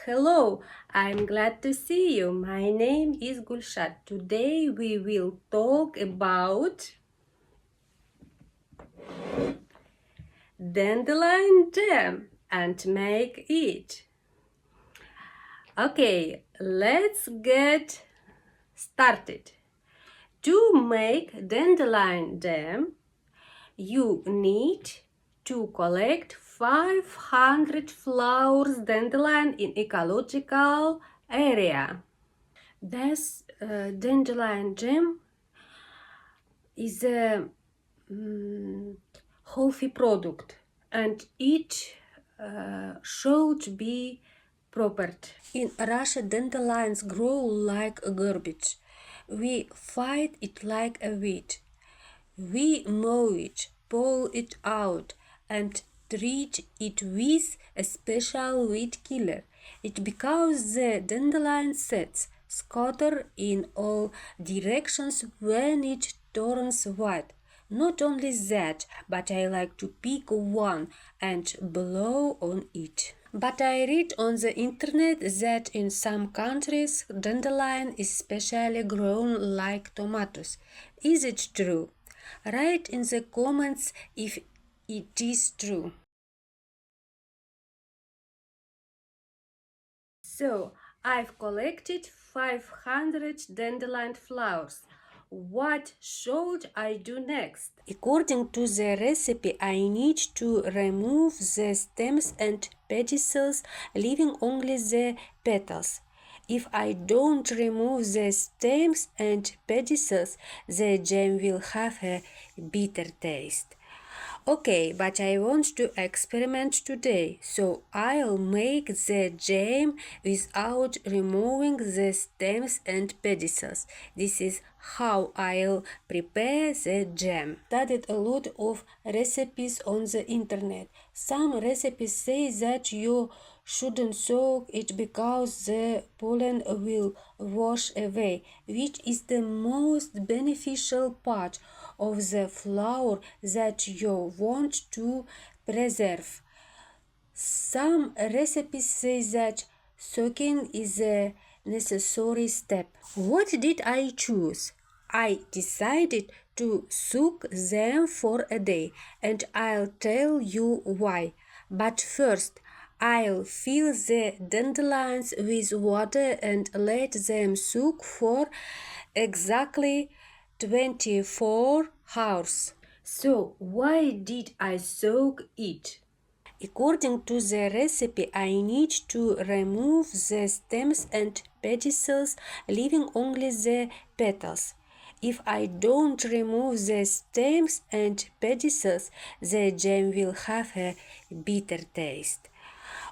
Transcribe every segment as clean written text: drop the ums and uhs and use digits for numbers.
Hello, I'm glad to see you. My name is Gulshat. Today we will talk about dandelion jam and make it. Okay, let's get started. To make dandelion jam, you need to collect 500 flowers dandelion in ecological area. This dandelion jam is a healthy product and it should be proper. In Russia, dandelions grow like garbage. We fight it like a weed. We mow it, pull it out, and treat it with a special weed killer. It because the dandelion sets scatter in all directions when it turns white. Not only that, but I like to pick one and blow on it. But I read on the internet that in some countries dandelion is specially grown like tomatoes. Is it true? Write in the comments if it is true. So, I've collected 500 dandelion flowers. What should I do next? According to the recipe, I need to remove the stems and pedicels, leaving only the petals. If I don't remove the stems and pedicels, the jam will have a bitter taste. Okay, but I want to experiment today, so I'll make the jam without removing the stems and pedicels. This is how I'll prepare the jam. Studied a lot of recipes on the internet. Some recipes say that you shouldn't soak it because the pollen will wash away, which is the most beneficial part of the flour that you want to preserve. Some recipes say that soaking is a necessary step. What did I choose? I decided to soak them for a day, and I'll tell you why. But first, I'll fill the dandelions with water and let them soak for exactly 24 hours. So, why did I soak it? According to the recipe, I need to remove the stems and pedicels, leaving only the petals. If I don't remove the stems and pedicels, the jam will have a bitter taste.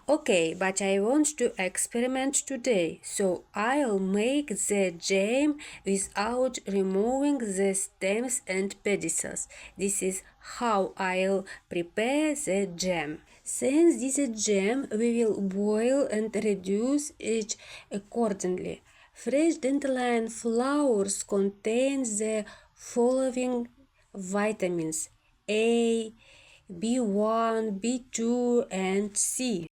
Okay, but I want to experiment today, so I'll make the jam without removing the stems and pedicels. This is how I'll prepare the jam. Since this is jam, we will boil and reduce it accordingly. Fresh dandelion flowers contain the following vitamins: A, B1, B2, and C.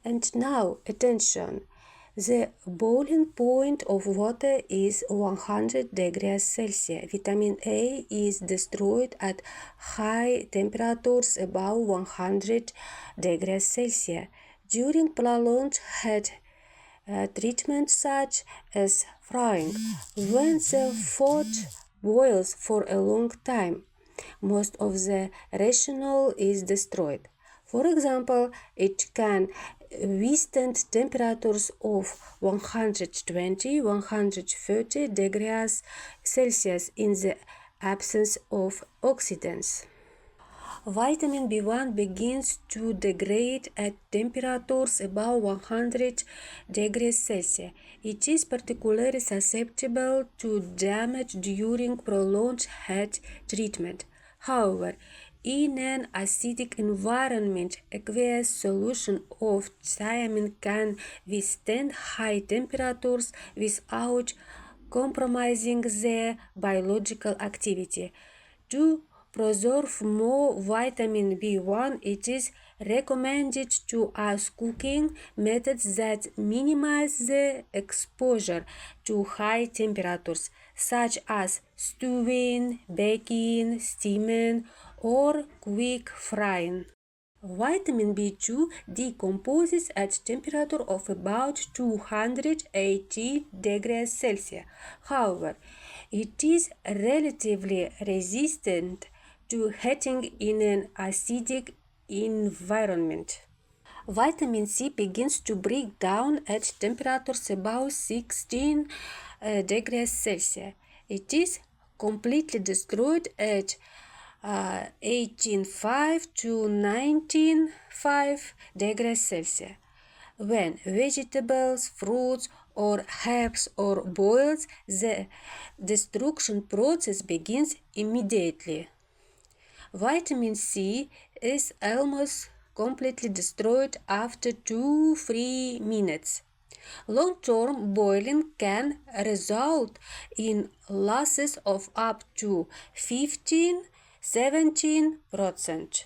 And now, attention, the boiling point of water is 100 degrees Celsius. Vitamin A is destroyed at high temperatures above 100 degrees Celsius. During prolonged heat treatment such as frying, when the food boils for a long time, most of the rationale is destroyed. For example, it can withstand temperatures of 120-130 degrees Celsius in the absence of oxidants. Vitamin B1 begins to degrade at temperatures above 100 degrees Celsius. It is particularly susceptible to damage during prolonged heat treatment. However, in an acidic environment, aqueous solution of thiamine can withstand high temperatures without compromising their biological activity. To preserve more vitamin B1, it is recommended to us cooking methods that minimize the exposure to high temperatures, such as stewing, baking, steaming, or quick frying. Vitamin B2 decomposes at temperature of about 280 degrees Celsius. However, it is relatively resistant to heating in an acidic environment. Vitamin C begins to break down at temperatures above 16 degrees Celsius. It is completely destroyed at 18.5 to 19.5 degrees Celsius. When vegetables, fruits, or herbs are boiled, the destruction process begins immediately. Vitamin C is almost completely destroyed after 2-3 minutes. Long-term boiling can result in losses of up to 15-17%.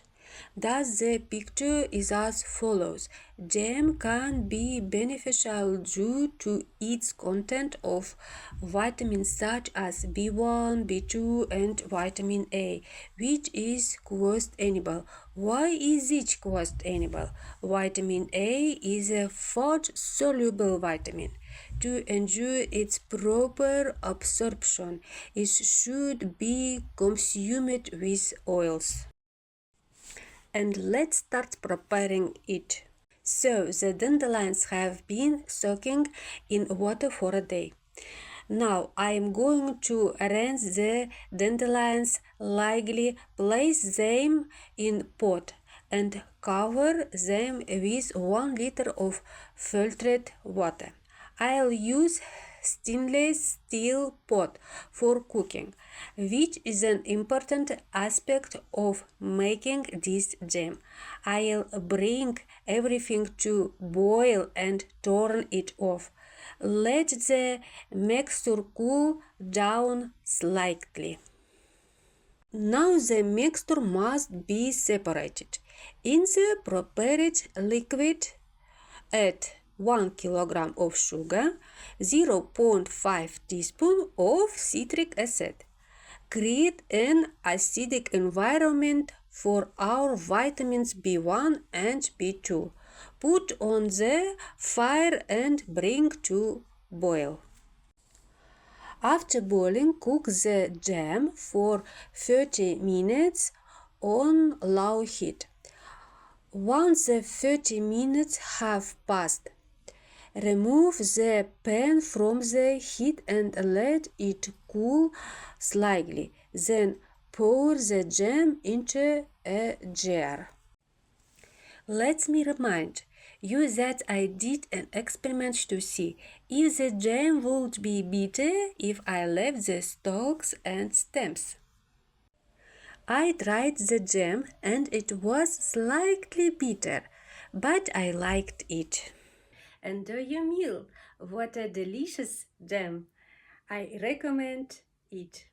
Thus, the picture is as follows. Jam can be beneficial due to its content of vitamins such as B1, B2, and vitamin A, which is questionable. Why is it questionable? Vitamin A is a fat-soluble vitamin. To ensure its proper absorption, it should be consumed with oils. And let's start preparing it. So the dandelions have been soaking in water for a day. Now I am going to rinse the dandelions lightly, place them in pot and cover them with 1 liter of filtered water. I'll use stainless steel pot for cooking, which is an important aspect of making this jam. I'll bring everything to boil and turn it off. Let the mixture cool down slightly. Now the mixture must be separated. In the prepared liquid, add 1 kilogram of sugar, 0.5 teaspoon of citric acid. Create an acidic environment for our vitamins B1 and B2. Put on the fire and bring to boil. After boiling, cook the jam for 30 minutes on low heat. Once the 30 minutes have passed, remove the pan from the heat and let it cool slightly. Then pour the jam into a jar. Let me remind you that I did an experiment to see if the jam would be bitter if I left the stalks and stems. I tried the jam and it was slightly bitter, but I liked it. Enjoy your meal. What a delicious jam. I recommend it.